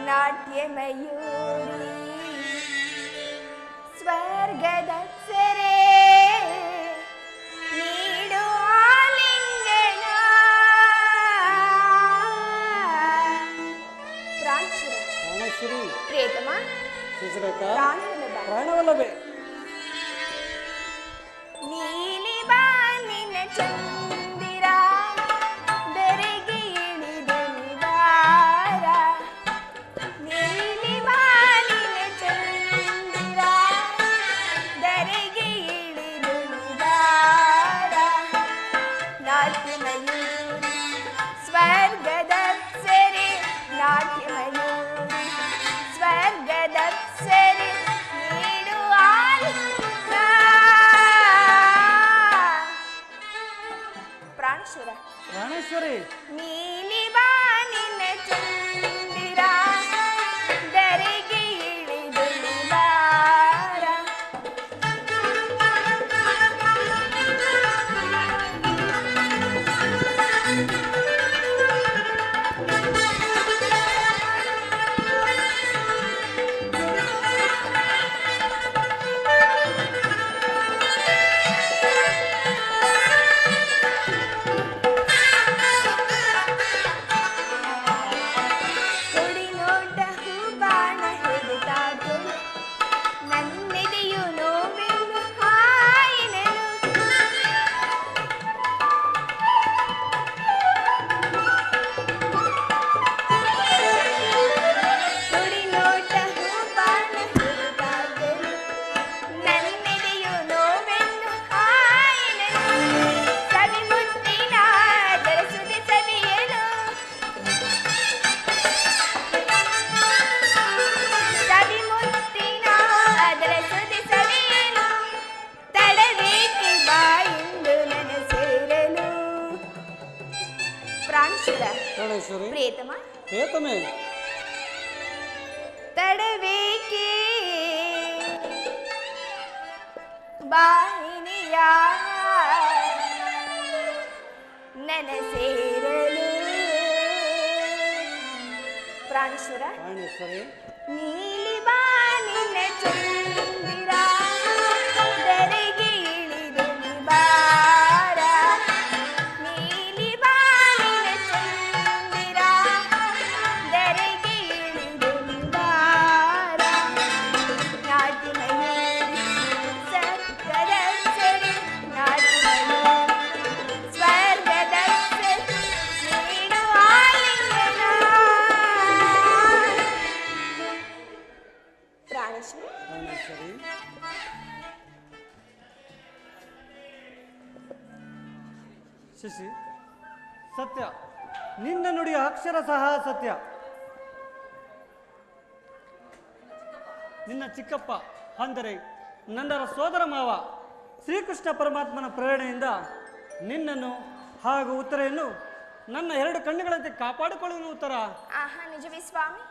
ನಾಟ್ಯ ಮಯೂರಿ ಸ್ವರ್ಗದ ಸೆರೆ ನೀಡು ಆಲಿಂಗನ ಪ್ರಾಣೇಶ್ವರಿ ಪ್ರಿಯತಮ ಪ್ರಾಣವಲ್ಲವೇ ನೀಲಿ ಬಾನಿನ ಚಂದಿರ ದರೆಗೆ ಇಳಿದು ನಿವಾರ ನೀಲಿ ಬಾನಿನ ಚಂದಿರ ದರೆಗೆ ಇಳಿದು ನಿವಾರ ನಾಟ್ಯ ಮಯೂರಿ ಸ್ವರ್ಗದ ಸೆರೆ ನಾಟ್ಯ ಮಯೂರಿ ಸ್ವರ್ಗದ ಸೆರೆ ನೀಡು ಆಲಿಂಗನ ಪ್ರಾಣೇಶ್ವರಿ ನೀಲಿ ಬಾನಿನ ಚಂದಿರ ದರೆಗೆ ಇಳಿದು ನಿವಾರ ಪ್ರಿಯತಮ ಪ್ರಿಯತಮೆ ತಡವೇಕೆ ಬಾಯಿನಿಯ ನನ್ನ ಸೇರಲು ಪ್ರಾಣೇಶ್ವರಿ ನೀಲಿ ಬಾನಿನ ಚಂದಿರ ದರೆಗೆ ಇಳಿದು ನಿವಾರ ನೀಲಿ ಬಾನಿನ ಚಂದಿರ ದರೆಗೆ ಇಳಿದು ನಿವಾರ ನಾಟ್ಯ ಮಯೂರಿ ಸ್ವರ್ಗದ ಸೆರೆ ನಾಟ್ಯ ಮಯೂರಿ ಸ್ವರ್ಗದ ಸೆರೆ ನೀಡು ಆಲಿಂಗನ ಪ್ರಾಣೇಶ್ವರಿ ಶಶಿ ಸತ್ಯ ನಿನ್ನ ನುಡಿಯ ಅಕ್ಷರ ಸಹ ಸತ್ಯ. ನಿನ್ನ ಚಿಕ್ಕಪ್ಪ ಅಂದರೆ ನನ್ನ ಸೋದರ ಮಾವ ಶ್ರೀಕೃಷ್ಣ ಪರಮಾತ್ಮನ ಪ್ರೇರಣೆಯಿಂದ ನಿನ್ನನ್ನು ಹಾಗೂ ಉತ್ತರೆಯನ್ನು ನನ್ನ ಎರಡು ಕಣ್ಣುಗಳಂತೆ ಕಾಪಾಡಿಕೊಳ್ಳುವ ಉತ್ತರ. ಆಹಾ, ನಿಜವೇ ಸ್ವಾಮಿ?